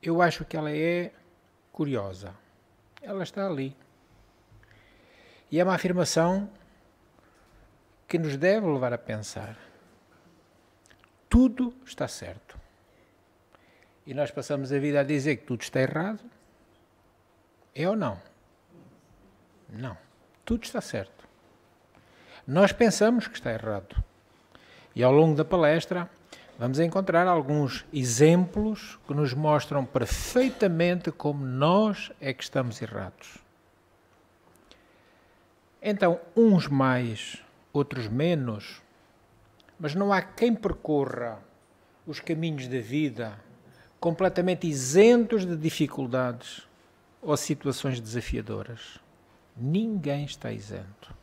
eu acho que ela é curiosa. Ela está ali. E é uma afirmação que nos deve levar a pensar. Tudo está certo. E nós passamos a vida a dizer que tudo está errado. É ou não? Não. Tudo está certo. Nós pensamos que está errado. E ao longo da palestra vamos encontrar alguns exemplos que nos mostram perfeitamente como nós é que estamos errados. Então, uns mais, outros menos, mas não há quem percorra os caminhos da vida completamente isentos de dificuldades ou situações desafiadoras. Ninguém está isento.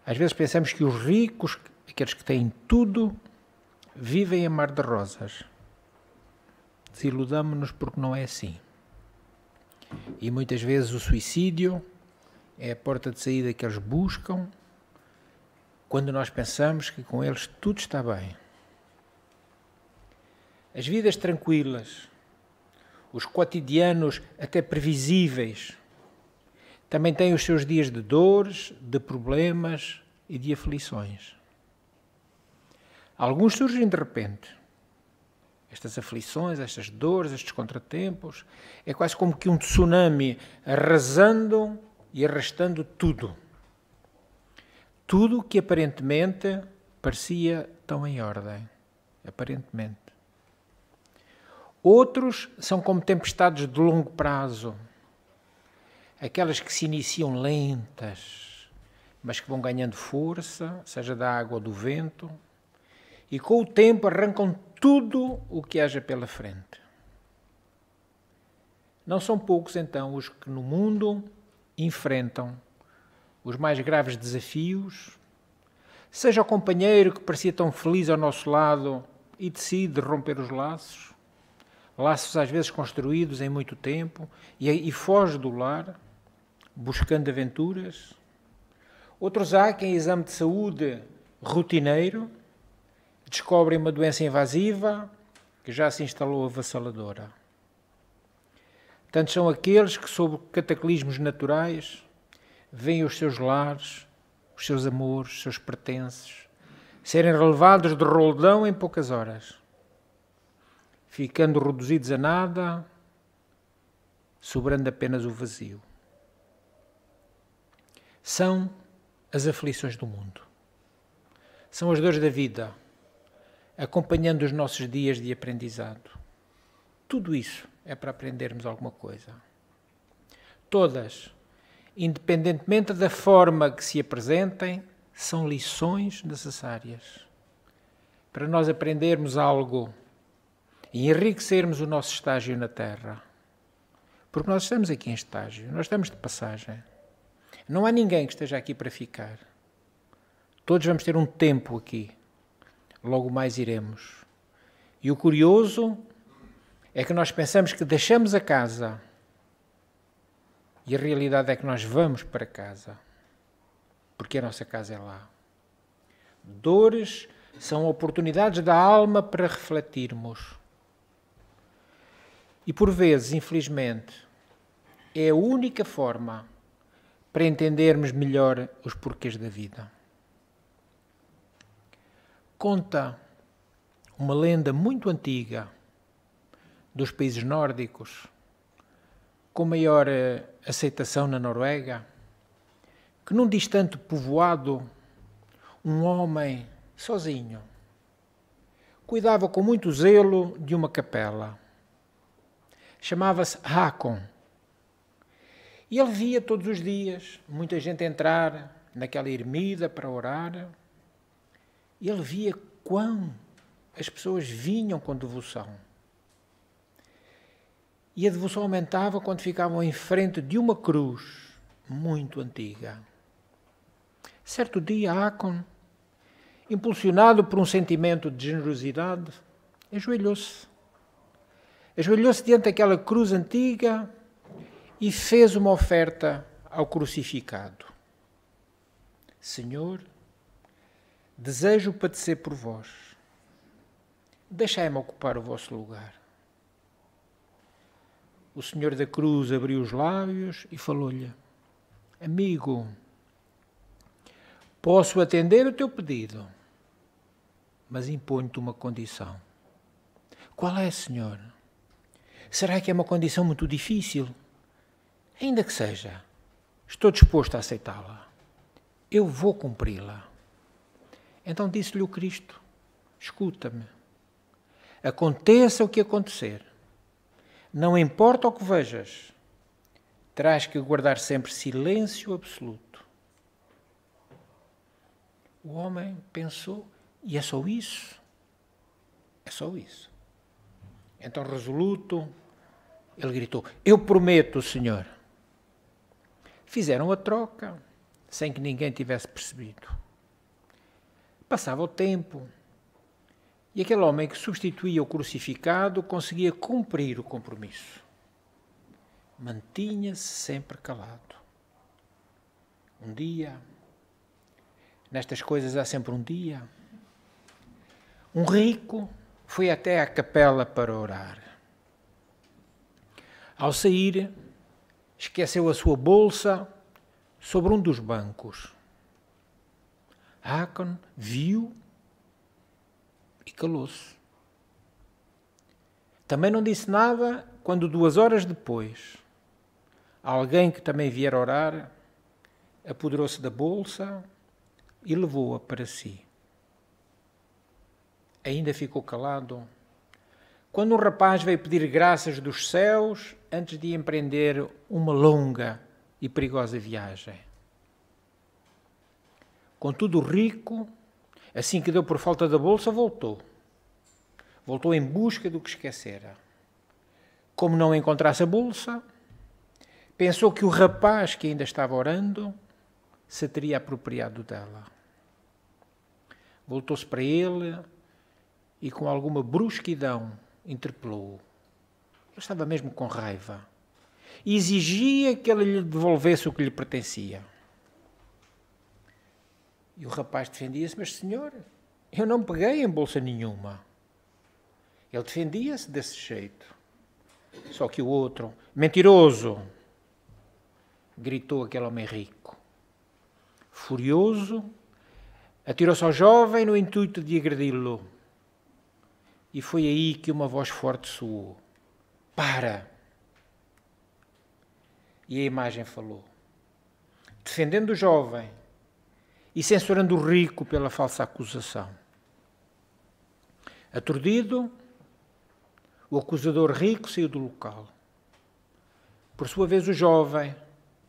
Às vezes pensamos que os ricos, aqueles que têm tudo, vivem a mar de rosas. Desiludamo-nos porque não é assim. E muitas vezes o suicídio é a porta de saída que eles buscam quando nós pensamos que com eles tudo está bem. As vidas tranquilas, os cotidianos até previsíveis, também têm os seus dias de dores, de problemas e de aflições. Alguns surgem de repente. Estas aflições, estas dores, estes contratempos, é quase como que um tsunami arrasando e arrastando tudo. Tudo que aparentemente parecia tão em ordem. Aparentemente. Outros são como tempestades de longo prazo. Aquelas que se iniciam lentas, mas que vão ganhando força, seja da água ou do vento, e com o tempo arrancam tudo o que haja pela frente. Não são poucos, então, os que no mundo enfrentam os mais graves desafios, seja o companheiro que parecia tão feliz ao nosso lado e decide romper os laços, laços às vezes construídos em muito tempo, e foge do lar, buscando aventuras. Outros há que em exame de saúde rotineiro descobrem uma doença invasiva que já se instalou avassaladora. Tantos são aqueles que, sob cataclismos naturais, veem os seus lares, os seus amores, os seus pertences, serem relevados de roldão em poucas horas, ficando reduzidos a nada, sobrando apenas o vazio. São as aflições do mundo. São as dores da vida, acompanhando os nossos dias de aprendizado. Tudo isso é para aprendermos alguma coisa. Todas, independentemente da forma que se apresentem, são lições necessárias para nós aprendermos algo e enriquecermos o nosso estágio na Terra. Porque nós estamos aqui em estágio, nós estamos de passagem. Não há ninguém que esteja aqui para ficar. Todos vamos ter um tempo aqui. Logo mais iremos. E o curioso é que nós pensamos que deixamos a casa e a realidade é que nós vamos para casa, porque a nossa casa é lá. Dores são oportunidades da alma para refletirmos. E por vezes, infelizmente, é a única forma para entendermos melhor os porquês da vida. Conta uma lenda muito antiga dos países nórdicos, com maior aceitação na Noruega, que num distante povoado, um homem sozinho cuidava com muito zelo de uma capela. Chamava-se Hakon. E ele via todos os dias muita gente entrar naquela ermida para orar. E ele via quão as pessoas vinham com devoção. E a devoção aumentava quando ficavam em frente de uma cruz muito antiga. Certo dia, Hakon, impulsionado por um sentimento de generosidade, ajoelhou-se. Ajoelhou-se diante daquela cruz antiga e fez uma oferta ao crucificado. Senhor, desejo padecer por vós. Deixai-me ocupar o vosso lugar. O Senhor da Cruz abriu os lábios e falou-lhe: amigo, posso atender o teu pedido, mas imponho-te uma condição. Qual é, Senhor? Será que é uma condição muito difícil? Ainda que seja, estou disposto a aceitá-la. Eu vou cumpri-la. Então disse-lhe o Cristo: escuta-me. Aconteça o que acontecer, não importa o que vejas, terás que guardar sempre silêncio absoluto. O homem pensou: e é só isso? É só isso. Então, resoluto, ele gritou: eu prometo, Senhor. Fizeram a troca, sem que ninguém tivesse percebido. Passava o tempo, e aquele homem que substituía o crucificado conseguia cumprir o compromisso. Mantinha-se sempre calado. Um dia, nestas coisas há sempre um dia, um rico foi até à capela para orar. Ao sair, esqueceu a sua bolsa sobre um dos bancos. Acon viu e calou-se. Também não disse nada quando 2 horas depois, alguém que também viera orar apoderou-se da bolsa e levou-a para si. Ainda ficou calado quando um rapaz veio pedir graças dos céus antes de empreender uma longa e perigosa viagem. Contudo, o rico, assim que deu por falta da bolsa, voltou. Voltou em busca do que esquecera. Como não encontrasse a bolsa, pensou que o rapaz que ainda estava orando se teria apropriado dela. Voltou-se para ele e, com alguma brusquidão, interpelou-o. Ele estava mesmo com raiva e exigia que ele lhe devolvesse o que lhe pertencia. E o rapaz defendia-se: mas, senhor, eu não peguei em bolsa nenhuma. Ele defendia-se desse jeito. Só que o outro: mentiroso! Gritou aquele homem rico. Furioso, atirou-se ao jovem no intuito de agredi-lo. E foi aí que uma voz forte soou: para! E a imagem falou. Defendendo o jovem e censurando o rico pela falsa acusação. Aturdido, o acusador rico saiu do local. Por sua vez, o jovem,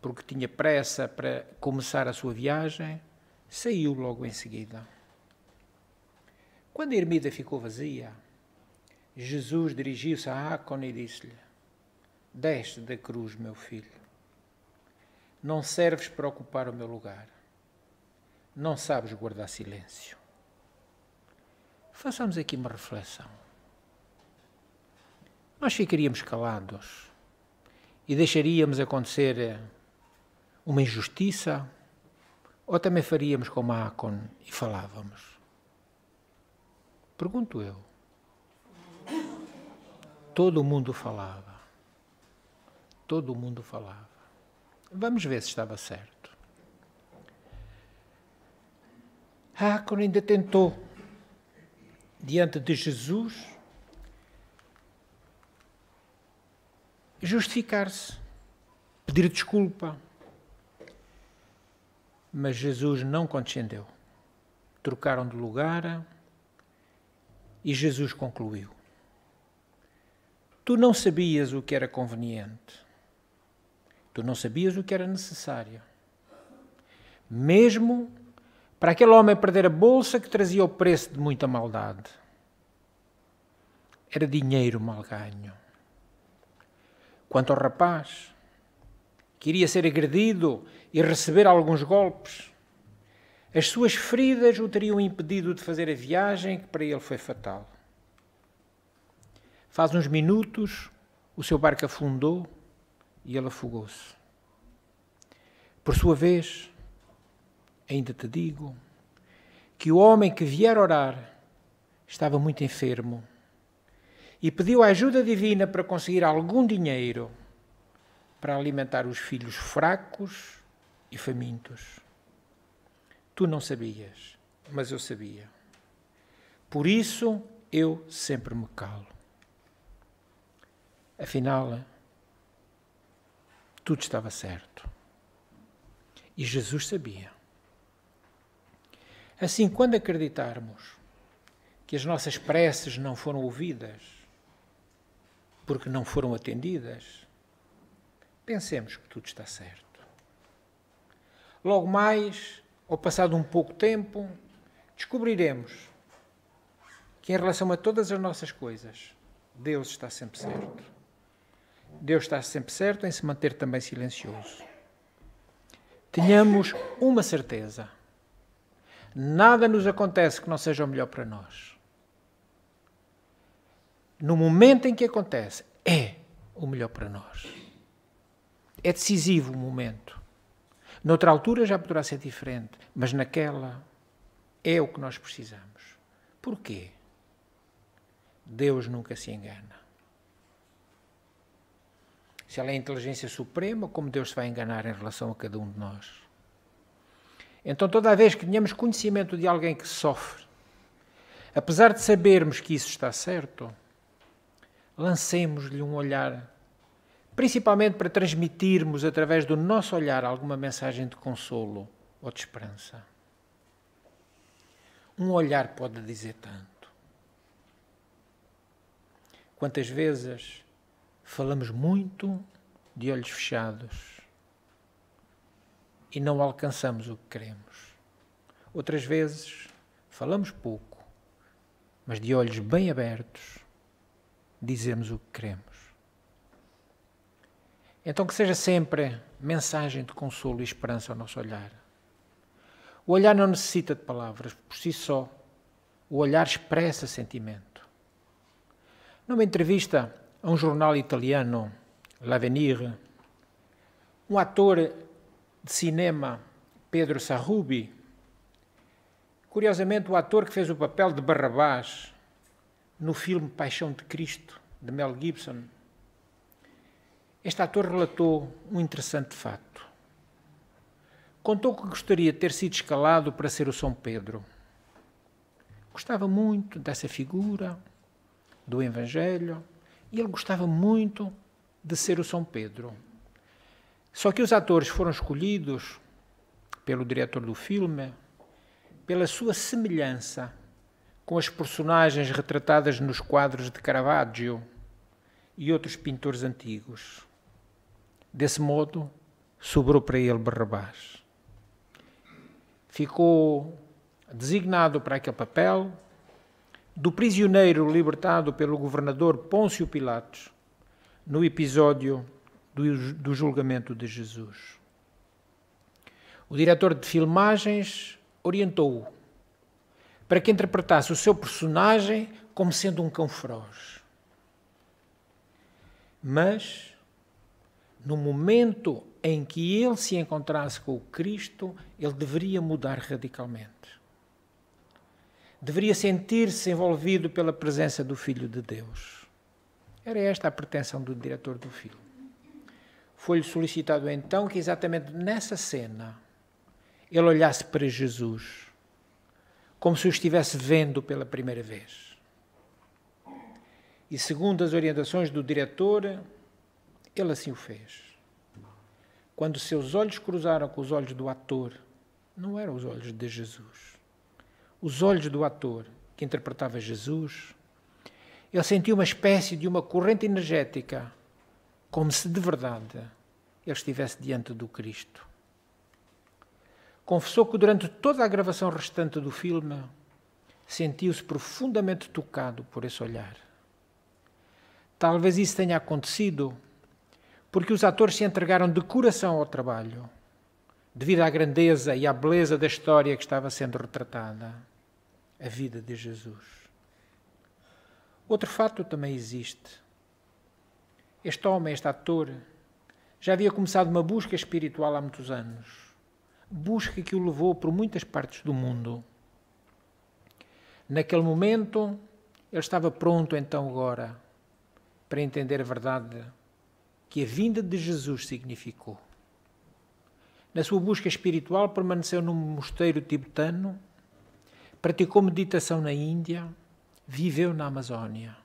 porque tinha pressa para começar a sua viagem, saiu logo em seguida. Quando a ermida ficou vazia, Jesus dirigiu-se a Acon e disse-lhe: desce da cruz, meu filho. Não serves para ocupar o meu lugar. Não sabes guardar silêncio. Façamos aqui uma reflexão. Nós ficaríamos calados e deixaríamos acontecer uma injustiça, ou também faríamos como a Acon e falávamos? Pergunto eu. Todo o mundo falava. Todo o mundo falava. Vamos ver se estava certo. Acon ainda tentou, diante de Jesus, justificar-se, pedir desculpa. Mas Jesus não condescendeu. Trocaram de lugar e Jesus concluiu: tu não sabias o que era conveniente. Tu não sabias o que era necessário. Mesmo para aquele homem perder a bolsa que trazia o preço de muita maldade. Era dinheiro mal ganho. Quanto ao rapaz, que iria ser agredido e receber alguns golpes, as suas feridas o teriam impedido de fazer a viagem que para ele foi fatal. Faz uns minutos, o seu barco afundou e ele afogou-se. Por sua vez, ainda te digo que o homem que vier orar estava muito enfermo e pediu a ajuda divina para conseguir algum dinheiro para alimentar os filhos fracos e famintos. Tu não sabias, mas eu sabia. Por isso eu sempre me calo. Afinal, tudo estava certo. E Jesus sabia. Assim, quando acreditarmos que as nossas preces não foram ouvidas, porque não foram atendidas, pensemos que tudo está certo. Logo mais, ao passado um pouco tempo, descobriremos que em relação a todas as nossas coisas, Deus está sempre certo. Deus está sempre certo em se manter também silencioso. Tenhamos uma certeza. Nada nos acontece que não seja o melhor para nós. No momento em que acontece, é o melhor para nós. É decisivo o momento. Noutra altura já poderá ser diferente, mas naquela é o que nós precisamos. Porquê? Deus nunca se engana. Se Ele é a inteligência suprema, como Deus se vai enganar em relação a cada um de nós? Então, toda vez que tenhamos conhecimento de alguém que sofre, apesar de sabermos que isso está certo, lancemos-lhe um olhar, principalmente para transmitirmos através do nosso olhar alguma mensagem de consolo ou de esperança. Um olhar pode dizer tanto. Quantas vezes falamos muito de olhos fechados e não alcançamos o que queremos. Outras vezes falamos pouco, mas de olhos bem abertos dizemos o que queremos. Então que seja sempre mensagem de consolo e esperança ao nosso olhar. O olhar não necessita de palavras, por si só. O olhar expressa sentimento. Numa entrevista a um jornal italiano, L'Avenir, um ator de cinema, Pedro Sarrubi, curiosamente o ator que fez o papel de Barrabás no filme Paixão de Cristo, de Mel Gibson, este ator relatou um interessante fato. Contou que gostaria de ter sido escalado para ser o São Pedro. Gostava muito dessa figura, do Evangelho, e ele gostava muito de ser o São Pedro. Só que os atores foram escolhidos pelo diretor do filme pela sua semelhança com as personagens retratadas nos quadros de Caravaggio e outros pintores antigos. Desse modo, sobrou para ele Barrabás. Ficou designado para aquele papel do prisioneiro libertado pelo governador Pôncio Pilatos no episódio do julgamento de Jesus. O diretor de filmagens orientou-o para que interpretasse o seu personagem como sendo um cão feroz. Mas, no momento em que ele se encontrasse com o Cristo, ele deveria mudar radicalmente. Deveria sentir-se envolvido pela presença do Filho de Deus. Era esta a pretensão do diretor do filme. Foi-lhe solicitado então que exatamente nessa cena ele olhasse para Jesus, como se o estivesse vendo pela primeira vez. E segundo as orientações do diretor, ele assim o fez. Quando seus olhos cruzaram com os olhos do ator, não eram os olhos de Jesus. Os olhos do ator que interpretava Jesus, ele sentiu uma espécie de uma corrente energética, como se de verdade ele estivesse diante do Cristo. Confessou que durante toda a gravação restante do filme sentiu-se profundamente tocado por esse olhar. Talvez isso tenha acontecido porque os atores se entregaram de coração ao trabalho, devido à grandeza e à beleza da história que estava sendo retratada, a vida de Jesus. Outro fato também existe. Este homem, este ator, já havia começado uma busca espiritual há muitos anos. Busca que o levou por muitas partes do mundo. Naquele momento, ele estava pronto então agora para entender a verdade que a vinda de Jesus significou. Na sua busca espiritual, permaneceu num mosteiro tibetano, praticou meditação na Índia, viveu na Amazónia.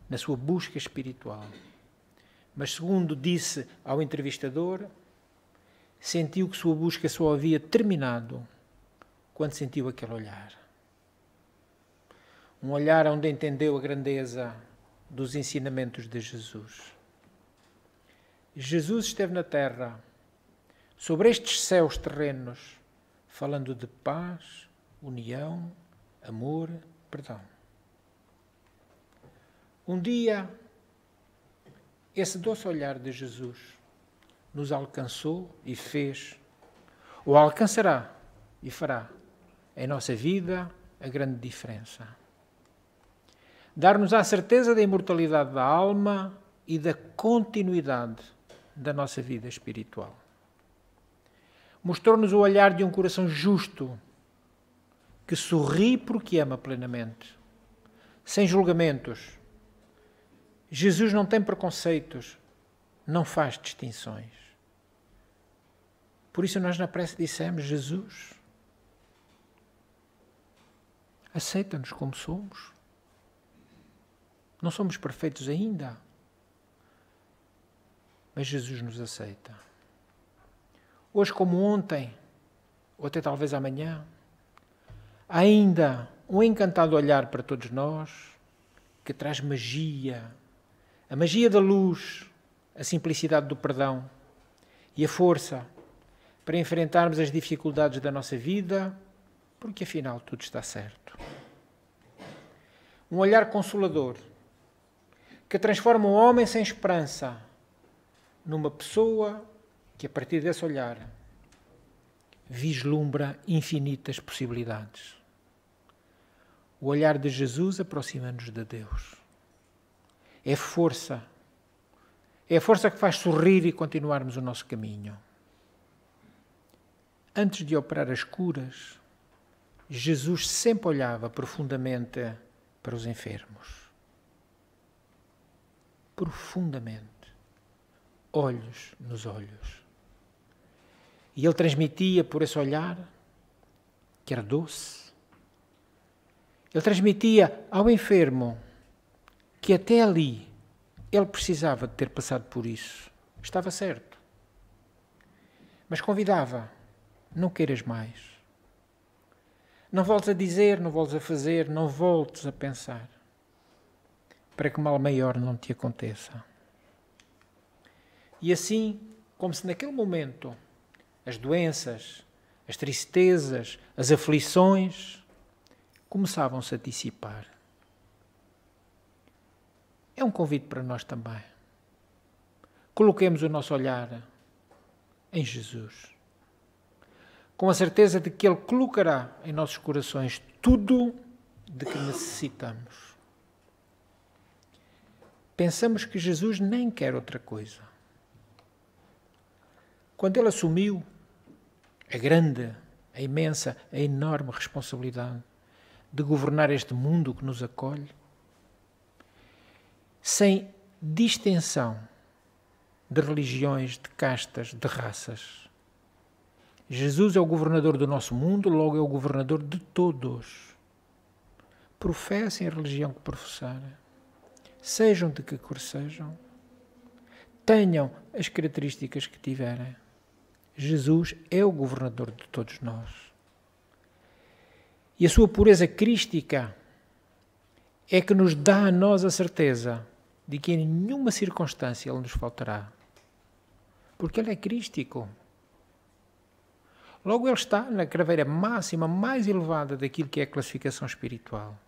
Na sua busca espiritual. Mas, segundo disse ao entrevistador, sentiu que sua busca só havia terminado quando sentiu aquele olhar. Um olhar onde entendeu a grandeza dos ensinamentos de Jesus. Jesus esteve na terra, sobre estes céus terrenos, falando de paz, união, amor, perdão. Um dia, esse doce olhar de Jesus nos alcançou e fez, ou alcançará e fará em nossa vida a grande diferença. Dar-nos a certeza da imortalidade da alma e da continuidade da nossa vida espiritual. Mostrou-nos o olhar de um coração justo, que sorri porque ama plenamente, sem julgamentos. Jesus não tem preconceitos, não faz distinções. Por isso nós na prece dissemos, Jesus, aceita-nos como somos. Não somos perfeitos ainda, mas Jesus nos aceita. Hoje como ontem, ou até talvez amanhã, há ainda um encantado olhar para todos nós, que traz magia, a magia da luz, a simplicidade do perdão e a força para enfrentarmos as dificuldades da nossa vida, porque afinal tudo está certo. Um olhar consolador, que transforma um homem sem esperança numa pessoa que, a partir desse olhar, vislumbra infinitas possibilidades. O olhar de Jesus aproxima-nos de Deus. É a força que faz sorrir e continuarmos o nosso caminho. Antes de operar as curas, Jesus sempre olhava profundamente para os enfermos. Profundamente. Olhos nos olhos. E ele transmitia por esse olhar, que era doce, ele transmitia ao enfermo que até ali ele precisava de ter passado por isso. Estava certo. Mas convidava, não queiras mais. Não voltes a dizer, não voltes a fazer, não voltes a pensar, para que mal maior não te aconteça. E assim, como se naquele momento as doenças, as tristezas, as aflições começavam-se a dissipar. É um convite para nós também. Coloquemos o nosso olhar em Jesus, com a certeza de que Ele colocará em nossos corações tudo de que necessitamos. Pensamos que Jesus nem quer outra coisa. Quando Ele assumiu a grande, a imensa, a enorme responsabilidade de governar este mundo que nos acolhe, sem distinção de religiões, de castas, de raças. Jesus é o governador do nosso mundo, logo é o governador de todos. Professem a religião que professarem, sejam de que cor sejam, tenham as características que tiverem. Jesus é o governador de todos nós. E a sua pureza crística é que nos dá a nós a certeza de que em nenhuma circunstância Ele nos faltará. Porque Ele é crístico. Logo Ele está na craveira máxima, mais elevada daquilo que é a classificação espiritual.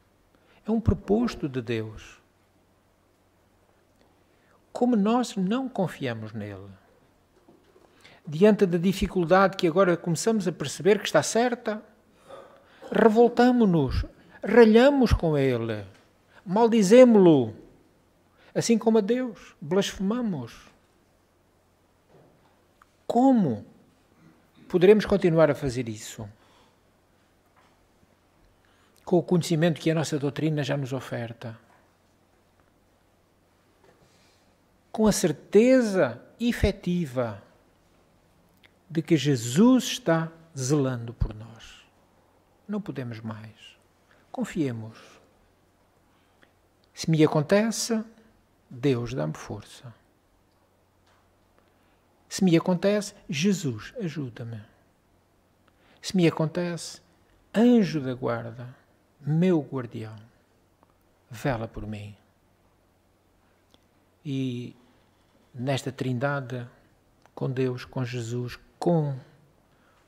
É um proposto de Deus. Como nós não confiamos nele, diante da dificuldade que agora começamos a perceber que está certa, revoltamo-nos, ralhamos com ele, maldizemo-lo, assim como a Deus, blasfemamos. Como poderemos continuar a fazer isso? Com o conhecimento que a nossa doutrina já nos oferta. com a certeza efetiva de que Jesus está zelando por nós. Não podemos mais. Confiemos. Se me acontece, Deus dá-me força. Se me acontece, Jesus ajuda-me. Se me acontece, anjo da guarda, meu guardião, vela por mim. E nesta trindade, com Deus, com Jesus, com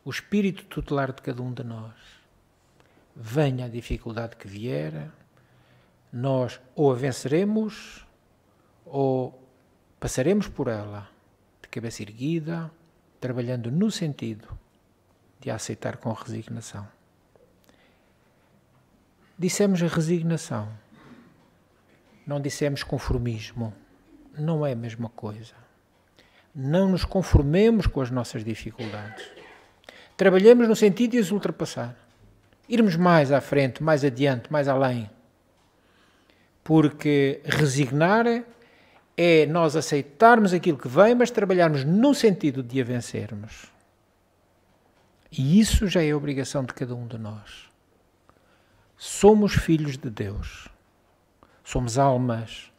o Espírito tutelar de cada um de nós, venha a dificuldade que vier, nós ou a venceremos ou passaremos por ela de cabeça erguida, trabalhando no sentido de a aceitar com resignação. Dissemos a resignação, não dissemos conformismo, não é a mesma coisa. Não nos conformemos com as nossas dificuldades. Trabalhemos no sentido de as ultrapassar. Irmos mais à frente, mais adiante, mais além. Porque resignar é nós aceitarmos aquilo que vem, mas trabalharmos no sentido de a vencermos. E isso já é a obrigação de cada um de nós. Somos filhos de Deus. Somos almas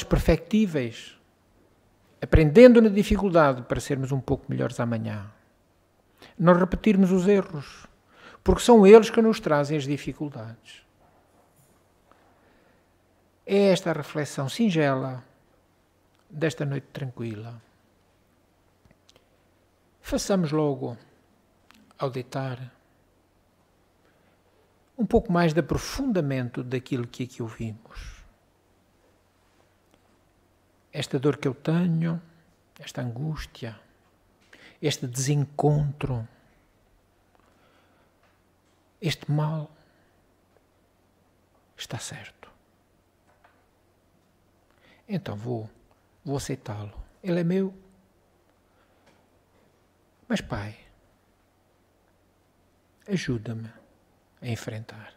perfectíveis, aprendendo na dificuldade para sermos um pouco melhores amanhã. Não repetirmos os erros, porque são eles que nos trazem as dificuldades. É esta a reflexão singela desta noite tranquila. Façamos logo, ao deitar, um pouco mais de aprofundamento daquilo que aqui ouvimos. Esta dor que eu tenho, esta angústia, este desencontro, este mal, está certo. Então vou aceitá-lo. Ele é meu. Mas, Pai, ajuda-me a enfrentar.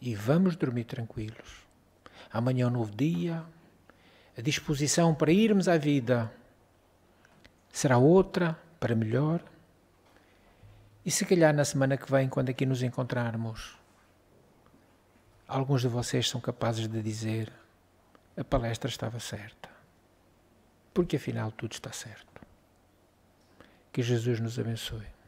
E vamos dormir tranquilos. Amanhã é um novo dia. A disposição para irmos à vida será outra, para melhor. E se calhar na semana que vem, quando aqui nos encontrarmos, alguns de vocês são capazes de dizer: a palestra estava certa. Porque afinal tudo está certo. Que Jesus nos abençoe.